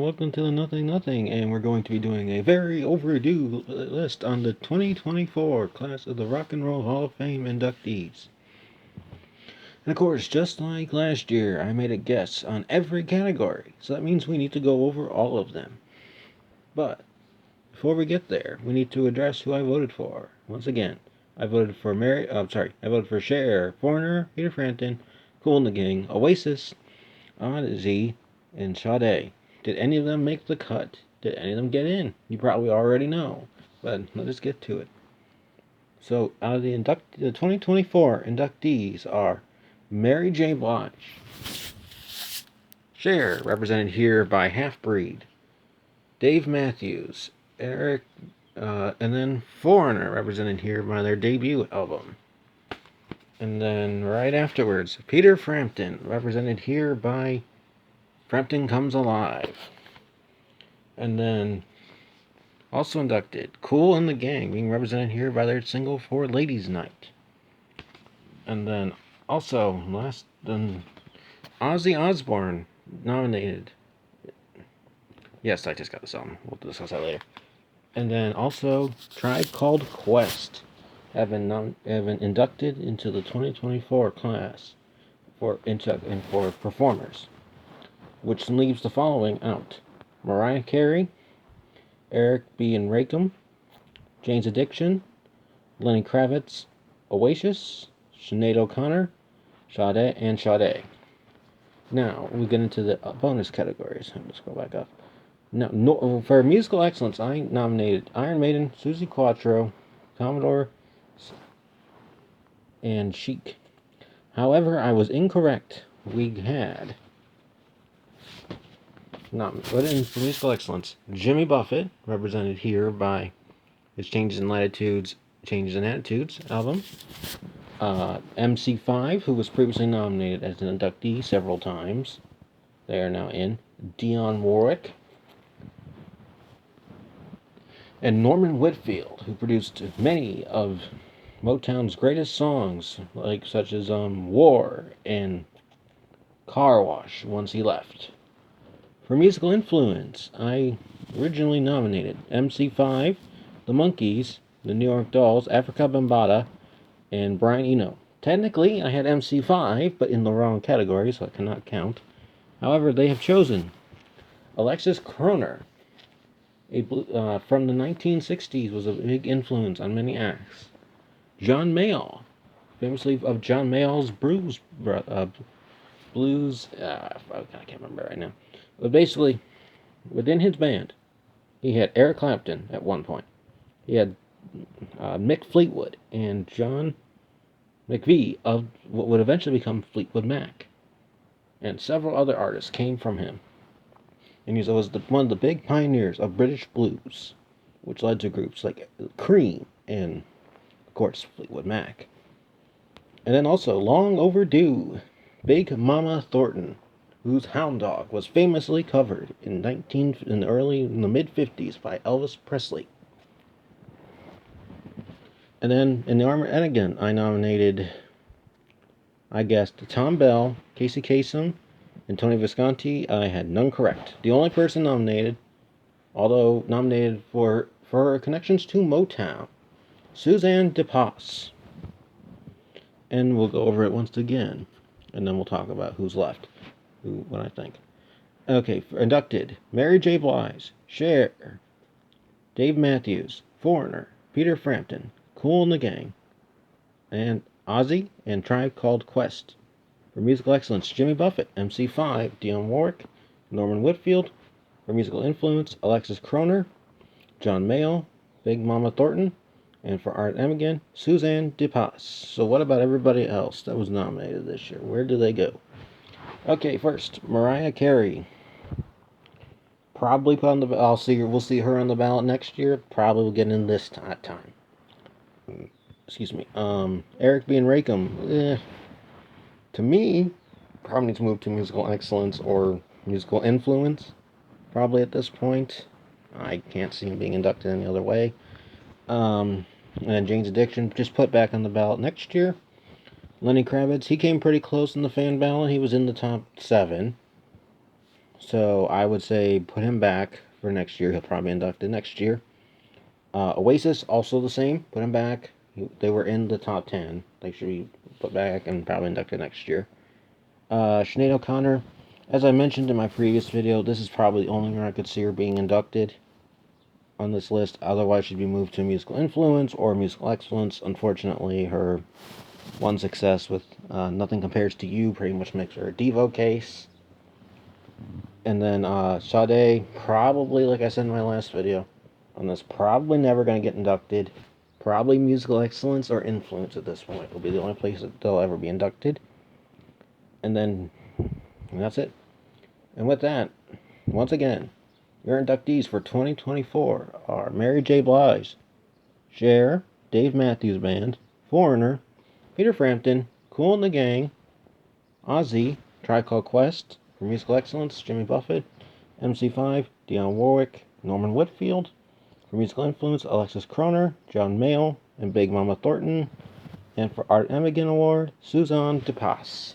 welcome to the Nothing, and we're going to be doing a very overdue list on the 2024 class of the Rock and Roll Hall of Fame inductees. And of course, just like last year, I made a guess on every category, so that means we need to go over all of them. But before we get there, we need to address who I voted for. Once again, I voted for Cher, Foreigner, Peter Frampton, Kool The Gang, Oasis, Ozzy, and Sade. Did any of them make the cut? Did any of them get in? You probably already know, but let us get to it. So, out of the 2024 inductees are Mary J. Blige, Cher, represented here by Half Breed, Dave Matthews, and then Foreigner, represented here by their debut album. And then right afterwards, Peter Frampton, represented here by Frampton Comes Alive. And then also inducted, Kool The Gang, being represented here by their single for Ladies Night. And then also, Ozzy Osbourne nominated. Yes, I just got this album. We'll discuss that later. And then also, Tribe Called Quest have been inducted into the 2024 class for performers, which leaves the following out: Mariah Carey, Eric B. and Rakim, Jane's Addiction, Lenny Kravitz, Oasis, Sinead O'Connor, Sade. Now, we get into the bonus categories. Let's go back up. Now, for musical excellence, I nominated Iron Maiden, Suzi Quatro, Commodore, and Chic. However, I was incorrect. We had, but in musical excellence, Jimmy Buffett, represented here by his Changes in Latitudes, Changes in Attitudes album. MC5, who was previously nominated as an inductee several times. They are now in. Dionne Warwick. And Norman Whitfield, who produced many of Motown's greatest songs, such as War and Car Wash, once he left. For musical influence, I originally nominated MC5, The Monkees, The New York Dolls, Africa Bambaataa, and Brian Eno. Technically, I had MC5, but in the wrong category, so I cannot count. However, they have chosen Alexis Korner, from the 1960s, was a big influence on many acts. John Mayall, famously of John Mayall's blues. I can't remember right now. But basically, within his band, he had Eric Clapton at one point. He had Mick Fleetwood and John McVie of what would eventually become Fleetwood Mac. And several other artists came from him. And he was one of the big pioneers of British blues, which led to groups like Cream and, of course, Fleetwood Mac. And then also, long overdue, Big Mama Thornton, whose Hound Dog was famously covered in the mid-50s by Elvis Presley. And then in the Ertegun, I nominated, Tom Bell, Casey Kasem, and Tony Visconti. I had none correct. The only person nominated, although nominated for her connections to Motown, Suzanne de Passe. And we'll go over it once again, and then we'll talk about who's left, what I think. Okay, inducted, Mary J. Blige, Cher, Dave Matthews, Foreigner, Peter Frampton, Kool The Gang, and Ozzy, and Tribe Called Quest. For musical excellence, Jimmy Buffett, MC5, Dionne Warwick, Norman Whitfield. For musical influence, Alexis Korner, John Mayall, Big Mama Thornton, and for Ertegun, Suzanne de Passe. So what about everybody else that was nominated this year? Where do they go? Okay, first, Mariah Carey. Probably put on the. We'll see her on the ballot next year. Probably will get in this time. Excuse me. Eric B. and Rakim. To me, probably needs to move to musical excellence or musical influence. Probably at this point. I can't see him being inducted any other way. And then Jane's Addiction, just put back on the ballot next year. Lenny Kravitz, he came pretty close in the fan ballot. He was in the top 7. So I would say put him back for next year. He'll probably be inducted next year. Oasis, also the same. Put him back. They were in the top 10. They should be put back and probably inducted next year. Sinead O'Connor, as I mentioned in my previous video, this is probably the only year I could see her being inducted on this list. Otherwise, she'd be moved to musical influence or musical excellence. Unfortunately, her one success with Nothing Compares to You pretty much makes her a Devo case. And then Sade, probably, like I said in my last video on this, probably never going to get inducted. Probably musical excellence or influence at this point will be the only place that they'll ever be inducted. And that's it. And with that, once again, your inductees for 2024 are Mary J. Blige, Cher, Dave Matthews Band, Foreigner, Peter Frampton, Kool The Gang, Ozzy, Tribe Called Quest, for musical excellence, Jimmy Buffett, MC5, Dionne Warwick, Norman Whitfield, for musical influence, Alexis Korner, John Mayall, and Big Mama Thornton, and for Art Ertegun Award, Suzanne de Passe.